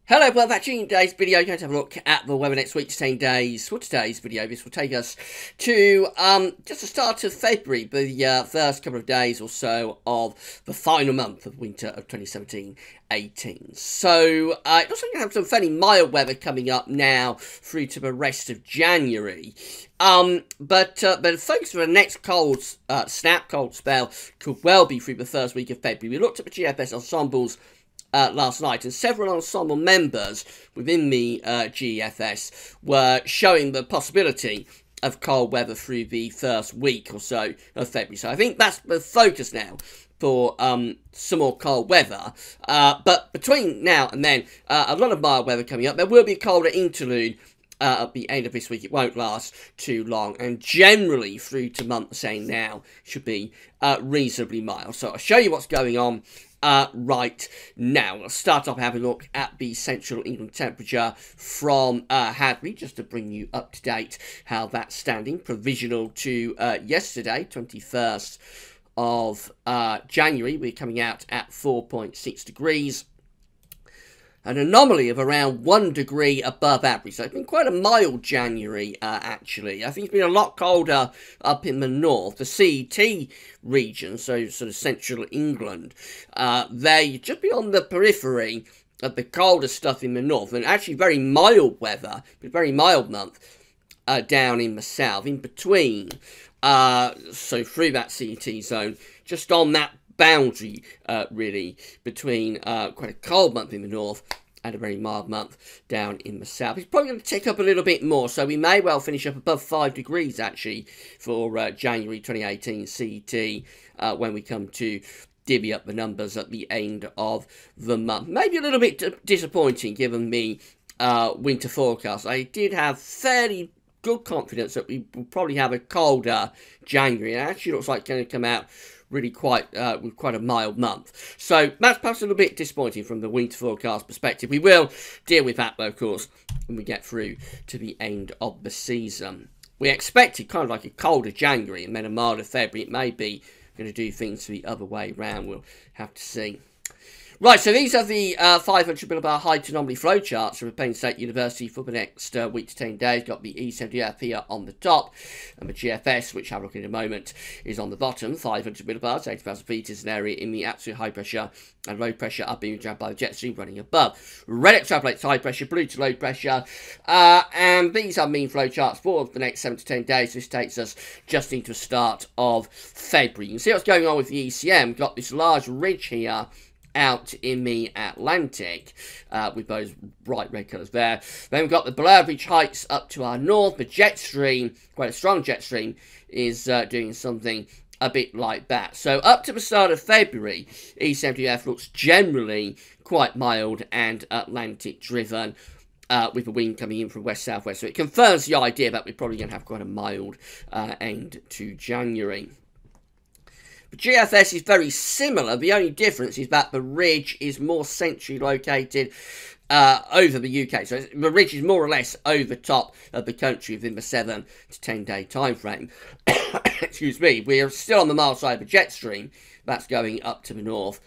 Hello, welcome back to today's video. We're going to have a look at the weather next week's 10 days. For today's video, this will take us to just the start of February, the first couple of days or so of the final month of winter of 2017-18. So it looks like we're going to have some fairly mild weather coming up now through to the rest of January. But focus for the next cold spell could well be through the first week of February. We looked at the GFS ensembles last night, and several ensemble members within the GFS were showing the possibility of cold weather through the first week or so of February. So I think that's the focus now for some more cold weather. But between now and then, a lot of mild weather coming up. There will be a colder interlude at the end of this week. It won't last too long, and generally through to month saying now should be reasonably mild. So I'll show you what's going on right now. Let's start off having a look at the central England temperature from Hadley, just to bring you up to date how that's standing. Provisional to yesterday, 21st of January. We're coming out at 4.6 degrees. An anomaly of around 1 degree above average. So it's been quite a mild January, actually. I think it's been a lot colder up in the north. The CET region, so sort of central England, they just be on the periphery of the colder stuff in the north. And actually very mild weather, but very mild month down in the south. In between, so through that CET zone, just on that boundary, really, between quite a cold month in the north and a very mild month down in the south. It's probably going to tick up a little bit more, so we may well finish up above 5 degrees, actually, for January 2018 CET when we come to divvy up the numbers at the end of the month. Maybe a little bit disappointing, given the winter forecast. I did have fairly good confidence that we will probably have a colder January. It actually looks like it's going to come out really with quite a mild month. So that's perhaps a little bit disappointing from the winter forecast perspective. We will deal with that, though, of course, when we get through to the end of the season. We expected kind of like a colder January and then a milder February. It may be going to do things the other way round. We'll have to see. Right, so these are the 500 millibar height anomaly flowcharts from Penn State University for the next week to 10 days. Got the E70F here on the top, and the GFS, which I'll look at in a moment, is on the bottom. 500 millibars, 80,000 feet is an area in the absolute high pressure and low pressure are being dragged by the jet stream running above. Red extrapolates high pressure, blue to low pressure, and these are mean flowcharts for the next 7 to 10 days. This takes us just into the start of February. You can see what's going on with the ECM. We've got this large ridge here out in the Atlantic, with those bright red colours there. Then we've got the below average heights up to our north. The jet stream, quite a strong jet stream, is doing something a bit like that. So up to the start of February, E70F looks generally quite mild and Atlantic driven, with the wind coming in from west-southwest. So it confirms the idea that we're probably going to have quite a mild end to January. The GFS is very similar. The only difference is that the ridge is more centrally located over the UK. So the ridge is more or less over top of the country within the 7 to 10 day time frame. Excuse me. We are still on the mild side of the jet stream. That's going up to the north,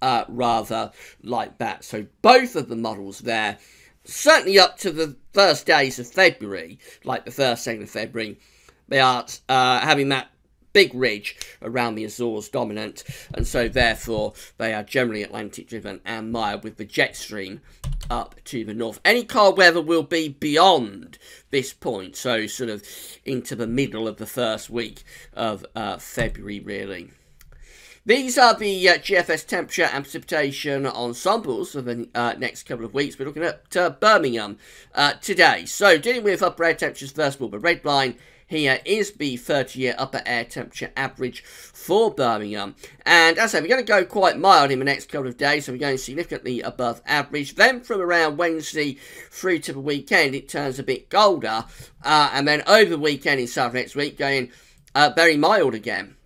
rather like that. So both of the models there, certainly up to the first days of February, like the 1st, 2nd of February, they are having that big ridge around the Azores dominant, and so therefore they are generally Atlantic driven and mild with the jet stream up to the north. Any cold weather will be beyond this point, so sort of into the middle of the first week of February, really. These are the GFS temperature and precipitation ensembles for the next couple of weeks. We're looking at Birmingham today. So dealing with upper air temperatures first of all, the red line here is the 30-year upper air temperature average for Birmingham. And as I say, we're going to go quite mild in the next couple of days, so we're going significantly above average. Then from around Wednesday through to the weekend, it turns a bit colder. And then over the weekend in South next week, going very mild again.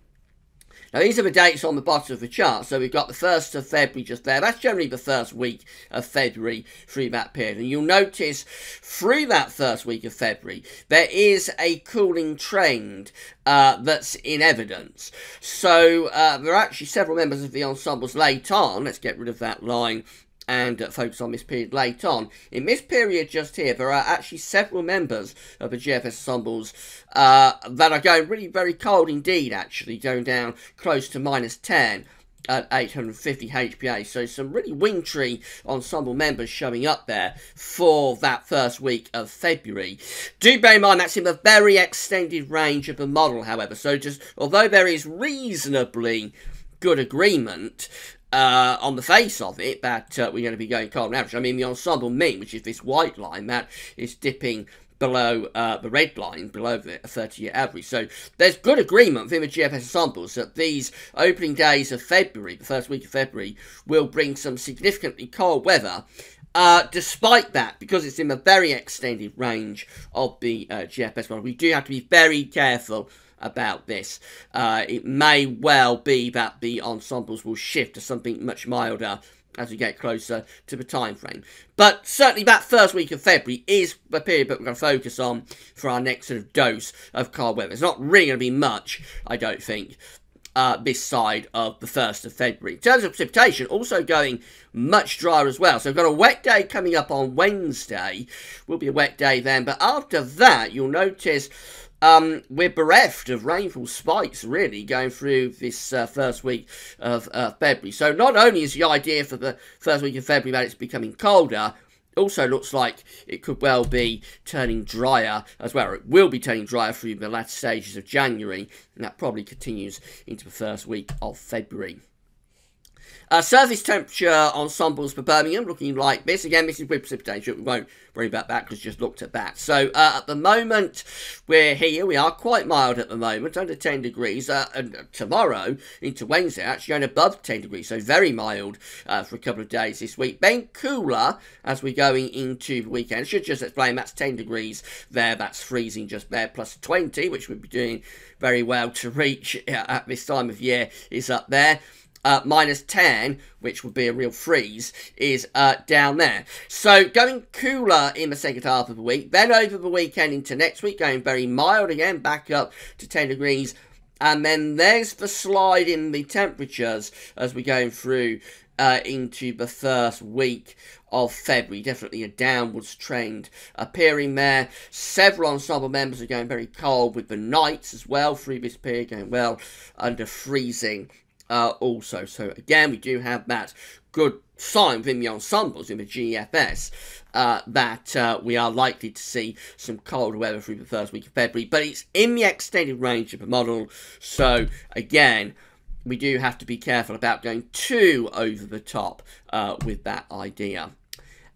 Now, these are the dates on the bottom of the chart. So we've got the 1st of February just there. That's generally the first week of February through that period. And you'll notice through that first week of February, there is a cooling trend that's in evidence. So there are actually several members of the ensembles late on. Let's get rid of that line and focus on this period late on. In this period just here, there are actually several members of the GFS ensembles that are going really very cold indeed, actually, going down close to -10 at 850 HPA. So some really wintry ensemble members showing up there for that first week of February. Do bear in mind that's in the very extended range of the model, however. So just although there is reasonably good agreement on the face of it that we're going to be going cold on average. I mean, the ensemble mean, which is this white line, that is dipping below the red line, below the 30-year average. So there's good agreement within the GFS ensembles that these opening days of February, the first week of February, will bring some significantly cold weather. Despite that, because it's in the very extended range of the GFS model, we do have to be very careful about this. It may well be that the ensembles will shift to something much milder as we get closer to the time frame. But certainly that first week of February is the period that we're going to focus on for our next sort of dose of cold weather. It's not really going to be much, I don't think, this side of the 1st of February. In terms of precipitation, also going much drier as well. So we've got a wet day coming up on Wednesday. Will be a wet day then. But after that, you'll notice we're bereft of rainfall spikes, really, going through this first week of February. So not only is the idea for the first week of February that it's becoming colder, also looks like it could well be turning drier as well. It will be turning drier through the latter stages of January, and that probably continues into the first week of February. Surface temperature ensembles for Birmingham looking like this. Again, this is with precipitation. We won't worry about that because just looked at that. So at the moment, we're here. We are quite mild at the moment, under 10 degrees. And tomorrow into Wednesday, actually going above 10 degrees. So very mild for a couple of days this week. Then cooler as we're going into the weekend. I should just explain that's 10 degrees there. That's freezing just there. Plus 20, which we'll be doing very well to reach at this time of year, is up there. -10, which would be a real freeze, is down there. So going cooler in the second half of the week, then over the weekend into next week, going very mild again, back up to 10 degrees. And then there's the slide in the temperatures as we're going through into the first week of February. Definitely a downwards trend appearing there. Several ensemble members are going very cold, with the nights as well through this period going well under freezing. Also, so again, we do have that good sign within the ensembles in the GFS that we are likely to see some cold weather through the first week of February, but it's in the extended range of the model, so again, we do have to be careful about going too over the top with that idea.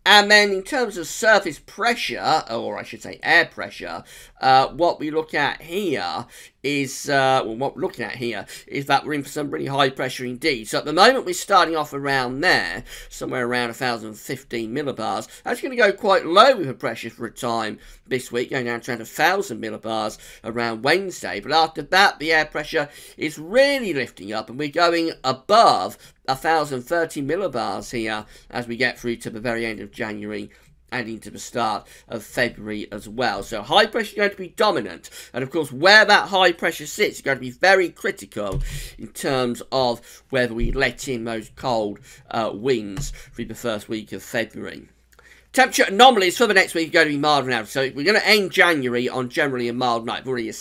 And then in terms of surface pressure, or I should say air pressure, what we look at here is, that we're in for some really high pressure indeed. So at the moment we're starting off around there, somewhere around 1,015 millibars. That's going to go quite low with the pressure for a time this week, going down to around 1,000 millibars around Wednesday. But after that, the air pressure is really lifting up, and we're going above 1,030 millibars here as we get through to the very end of January and into the start of February as well. So high pressure is going to be dominant, and of course where that high pressure sits is going to be very critical in terms of whether we let in those cold winds through the first week of February. Temperature anomalies for the next week are going to be mild and average. So we're going to end January on generally a mild night. We've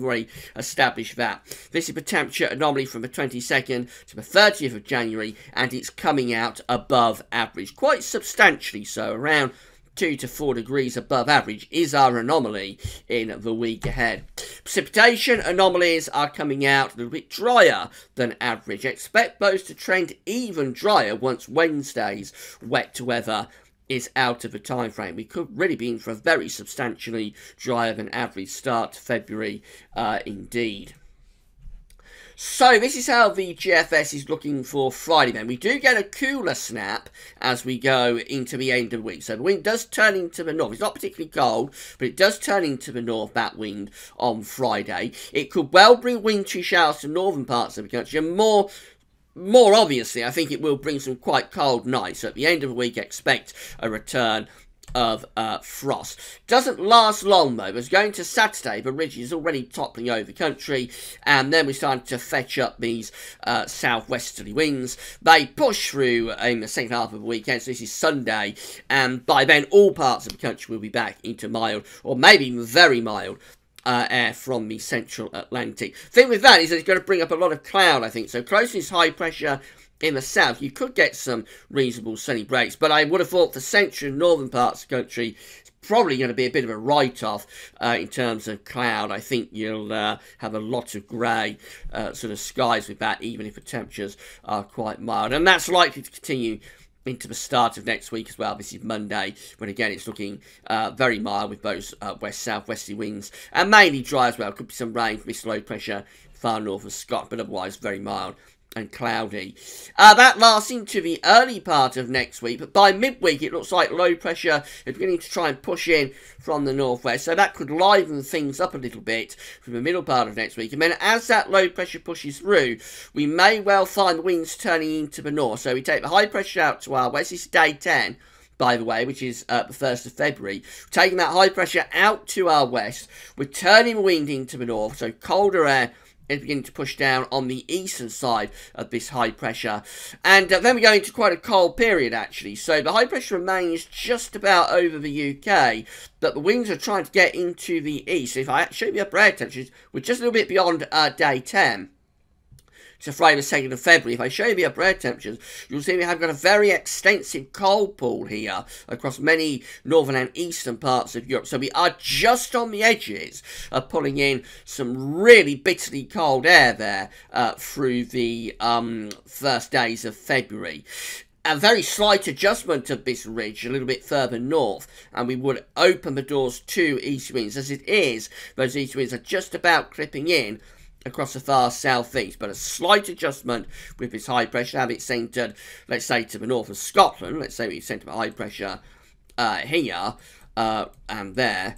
already established that. This is the temperature anomaly from the 22nd to the 30th of January, and it's coming out above average. Quite substantially so, around 2 to 4 degrees above average is our anomaly in the week ahead. Precipitation anomalies are coming out a little bit drier than average. Expect those to trend even drier once Wednesday's wet weather is out of the time frame. We could really be in for a very substantially drier than average start to February indeed. So this is how the GFS is looking for Friday then. We do get a cooler snap as we go into the end of the week. So the wind does turn into the north. It's not particularly cold, but it does turn into the north, that wind, on Friday. It could well bring wintry showers to northern parts of the country, and more obviously, I think it will bring some quite cold nights. So at the end of the week, expect a return of frost. Doesn't last long though. It's going to Saturday, the ridge is already toppling over the country, and then we're starting to fetch up these southwesterly winds. They push through in the second half of the weekend, so this is Sunday, and by then all parts of the country will be back into mild, or maybe even very mild, air from the central Atlantic. The thing with that is that it's going to bring up a lot of cloud, I think. So close to this high pressure in the south, you could get some reasonable sunny breaks, but I would have thought the central and northern parts of the country is probably going to be a bit of a write-off in terms of cloud. I think you'll have a lot of grey sort of skies with that, even if the temperatures are quite mild, and that's likely to continue into the start of next week as well. This is Monday, when again it's looking very mild with those west-southwesterly winds, and mainly dry as well. Could be some rain from this low pressure far north of Scotland, but otherwise very mild and cloudy. That lasts into the early part of next week, but by midweek it looks like low pressure is beginning to try and push in from the northwest, so that could liven things up a little bit from the middle part of next week. And then as that low pressure pushes through, we may well find the winds turning into the north. So we take the high pressure out to our west. This is day 10, by the way, which is the 1st of February. Taking that high pressure out to our west, we're turning the wind into the north, so colder air is beginning to push down on the eastern side of this high pressure. And then we go into quite a cold period, actually. So the high pressure remains just about over the UK, but the winds are trying to get into the east. If I show you upper air temperatures, we're just a little bit beyond day 10. So Friday the 2nd of February, if I show you the upper air temperatures, you'll see we have got a very extensive cold pool here across many northern and eastern parts of Europe. So we are just on the edges of pulling in some really bitterly cold air there through the first days of February. A very slight adjustment of this ridge a little bit further north, and we would open the doors to east winds. As it is, those east winds are just about clipping in across the far southeast, but a slight adjustment with this high pressure. Have it centred, let's say, to the north of Scotland. Let's say we centre high pressure here and there,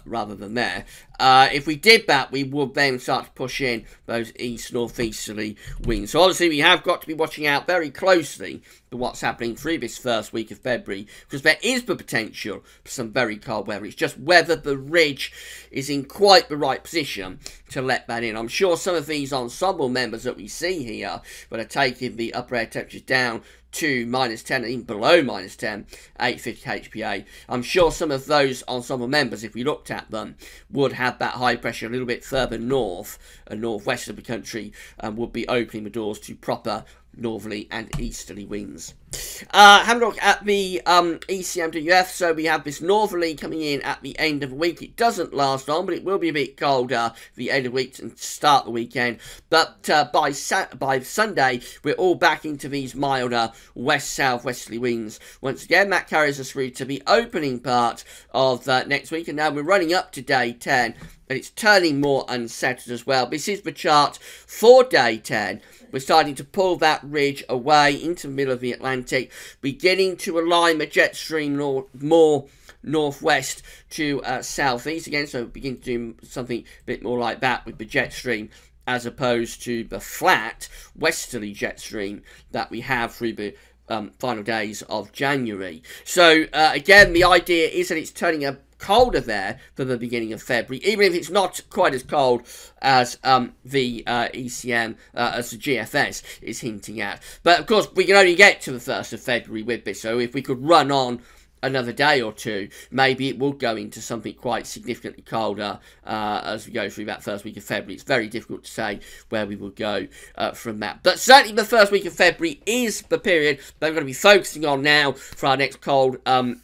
rather than there. If we did that, we would then start to push in those east-northeasterly winds. So obviously we have got to be watching out very closely for what's happening through this first week of February, because there is the potential for some very cold weather. It's just whether the ridge is in quite the right position to let that in. I'm sure some of these ensemble members that we see here that are taking the upper air temperatures down to -10 and even below -10, 850 HPA. I'm sure some of those ensemble members, if we looked at them, would have that high pressure a little bit further north and northwest of the country, and would be opening the doors to proper northerly and easterly winds. Have a look at the ECMWF. So we have this northerly coming in at the end of the week. It doesn't last long, but it will be a bit colder at the end of the week and start the weekend. But by Sunday, we're all back into these milder west-southwesterly winds. Once again, that carries us through to the opening part of next week, and now we're running up to day 10. And it's turning more unsettled as well. This is the chart for day 10. We're starting to pull that ridge away into the middle of the Atlantic, beginning to align the jet stream more northwest to southeast again. So begin to do something a bit more like that with the jet stream, as opposed to the flat westerly jet stream that we have through the final days of January. So again, the idea is that it's turning a colder there for the beginning of February, even if it's not quite as cold as the ECM, as the GFS is hinting at. But of course, we can only get to the 1st of February with this, so if we could run on another day or two, maybe it will go into something quite significantly colder as we go through that first week of February. It's very difficult to say where we will go from that. But certainly the first week of February is the period that we're going to be focusing on now for our next cold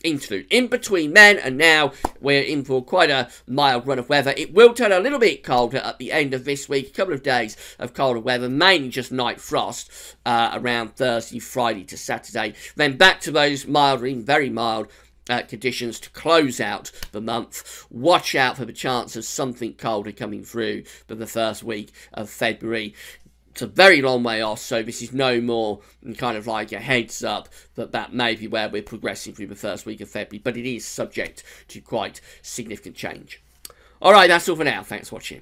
interlude. In between then and now, we're in for quite a mild run of weather. It will turn a little bit colder at the end of this week. A couple of days of colder weather, mainly just night frost around Thursday, Friday to Saturday. Then back to those mild, even very mild conditions to close out the month. Watch out for the chance of something colder coming through for the first week of February. It's a very long way off, so this is no more than kind of like a heads up that may be where we're progressing through the first week of February, but it is subject to quite significant change. Alright, that's all for now. Thanks for watching.